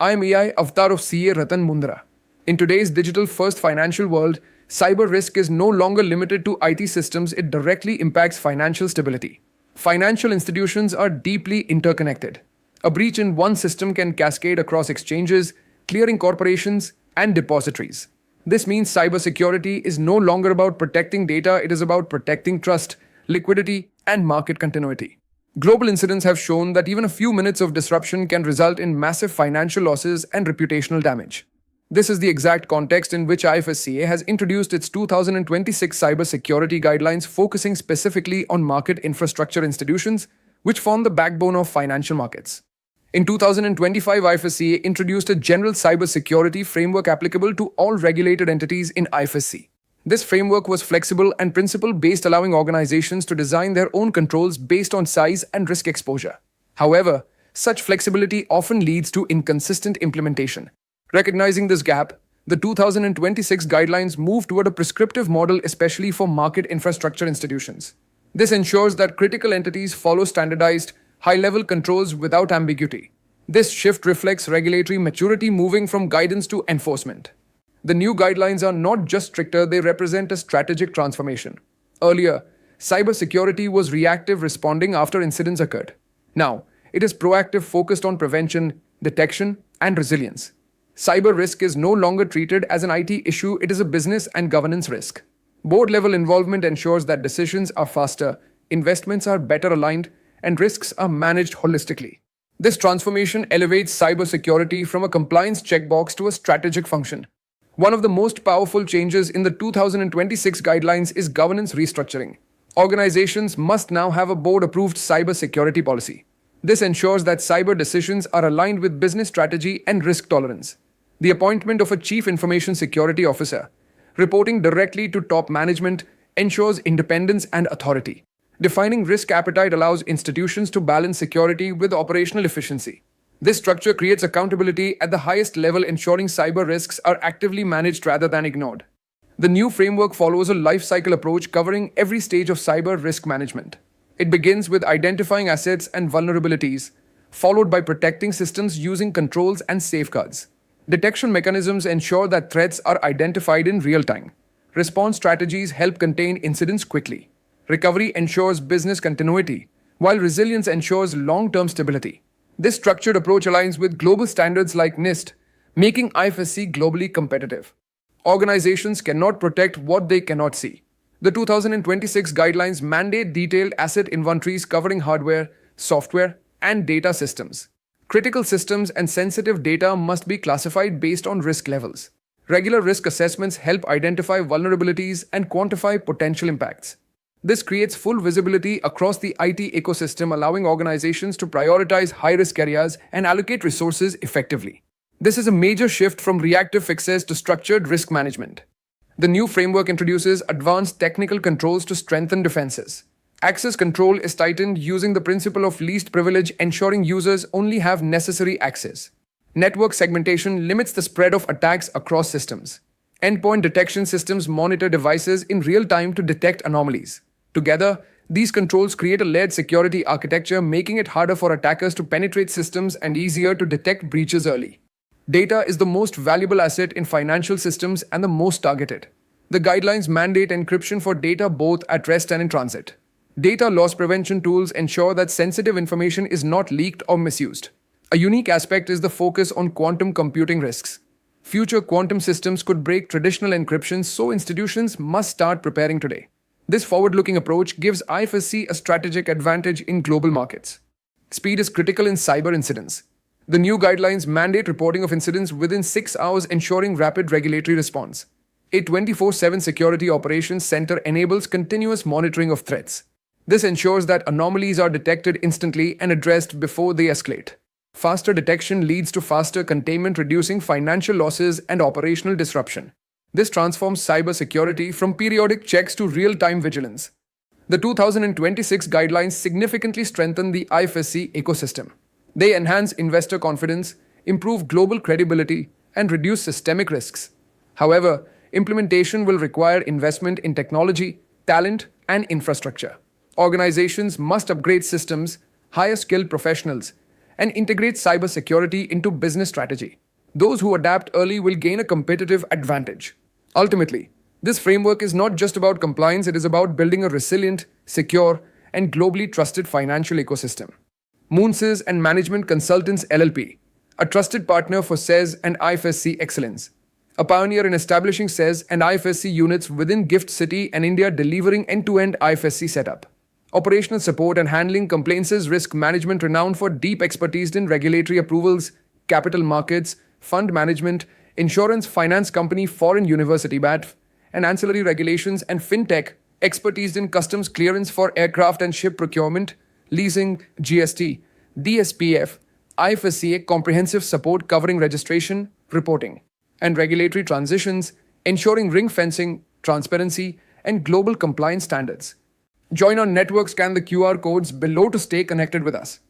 I am AI Avatar of CA Ratan Mundra. In today's digital-first financial world, cyber risk is no longer limited to IT systems, it directly impacts financial stability. Financial institutions are deeply interconnected. A breach in one system can cascade across exchanges, clearing corporations, and depositories. This means cybersecurity is no longer about protecting data, it is about protecting trust, liquidity, and market continuity. Global incidents have shown that even a few minutes of disruption can result in massive financial losses and reputational damage. This is the exact context in which IFSCA has introduced its 2026 cybersecurity guidelines focusing specifically on market infrastructure institutions, which form the backbone of financial markets. In 2025, IFSCA introduced a general cybersecurity framework applicable to all regulated entities in IFSC. This framework was flexible and principle-based, allowing organizations to design their own controls based on size and risk exposure. However, such flexibility often leads to inconsistent implementation. Recognizing this gap, the 2026 guidelines move toward a prescriptive model, especially for market infrastructure institutions. This ensures that critical entities follow standardized, high-level controls without ambiguity. This shift reflects regulatory maturity, moving from guidance to enforcement. The new guidelines are not just stricter, they represent a strategic transformation. Earlier, cybersecurity was reactive, responding after incidents occurred. Now, it is proactive, focused on prevention, detection, and resilience. Cyber risk is no longer treated as an IT issue, it is a business and governance risk. Board-level involvement ensures that decisions are faster, investments are better aligned, and risks are managed holistically. This transformation elevates cybersecurity from a compliance checkbox to a strategic function. One of the most powerful changes in the 2026 guidelines is governance restructuring. Organizations must now have a board-approved cybersecurity policy. This ensures that cyber decisions are aligned with business strategy and risk tolerance. The appointment of a Chief Information Security Officer, reporting directly to top management, ensures independence and authority. Defining risk appetite allows institutions to balance security with operational efficiency. This structure creates accountability at the highest level, ensuring cyber risks are actively managed rather than ignored. The new framework follows a life cycle approach covering every stage of cyber risk management. It begins with identifying assets and vulnerabilities, followed by protecting systems using controls and safeguards. Detection mechanisms ensure that threats are identified in real time. Response strategies help contain incidents quickly. Recovery ensures business continuity, while resilience ensures long-term stability. This structured approach aligns with global standards like NIST, making IFSC globally competitive. Organizations cannot protect what they cannot see. The 2026 guidelines mandate detailed asset inventories covering hardware, software, and data systems. Critical systems and sensitive data must be classified based on risk levels. Regular risk assessments help identify vulnerabilities and quantify potential impacts. This creates full visibility across the IT ecosystem, allowing organizations to prioritize high-risk areas and allocate resources effectively. This is a major shift from reactive fixes to structured risk management. The new framework introduces advanced technical controls to strengthen defenses. Access control is tightened using the principle of least privilege, ensuring users only have necessary access. Network segmentation limits the spread of attacks across systems. Endpoint detection systems monitor devices in real time to detect anomalies. Together, these controls create a layered security architecture, making it harder for attackers to penetrate systems and easier to detect breaches early. Data is the most valuable asset in financial systems and the most targeted. The guidelines mandate encryption for data both at rest and in transit. Data loss prevention tools ensure that sensitive information is not leaked or misused. A unique aspect is the focus on quantum computing risks. Future quantum systems could break traditional encryption, so institutions must start preparing today. This forward-looking approach gives IFSC a strategic advantage in global markets. Speed is critical in cyber incidents. The new guidelines mandate reporting of incidents within 6 hours, ensuring rapid regulatory response. A 24/7 security operations center enables continuous monitoring of threats. This ensures that anomalies are detected instantly and addressed before they escalate. Faster detection leads to faster containment, reducing financial losses and operational disruption. This transforms cybersecurity from periodic checks to real-time vigilance. The 2026 guidelines significantly strengthen the IFSC ecosystem. They enhance investor confidence, improve global credibility, and reduce systemic risks. However, implementation will require investment in technology, talent, and infrastructure. Organizations must upgrade systems, hire skilled professionals, and integrates cybersecurity into business strategy. Those who adapt early will gain a competitive advantage. Ultimately, this framework is not just about compliance, it is about building a resilient, secure, and globally trusted financial ecosystem. Moonses and Management Consultants LLP, a trusted partner for SEZ and IFSC excellence, a pioneer in establishing SEZ and IFSC units within Gift City and India, delivering end-to-end IFSC setup. Operational support and handling complaints, risk management renowned for deep expertise in regulatory approvals, capital markets, fund management, insurance, finance company, foreign university BAT, and ancillary regulations, and fintech, expertise in customs clearance for aircraft and ship procurement, leasing, GST, DSPF, IFSCA comprehensive support covering registration, reporting, and regulatory transitions, ensuring ring fencing, transparency, and global compliance standards. Join our network, scan the QR codes below to stay connected with us.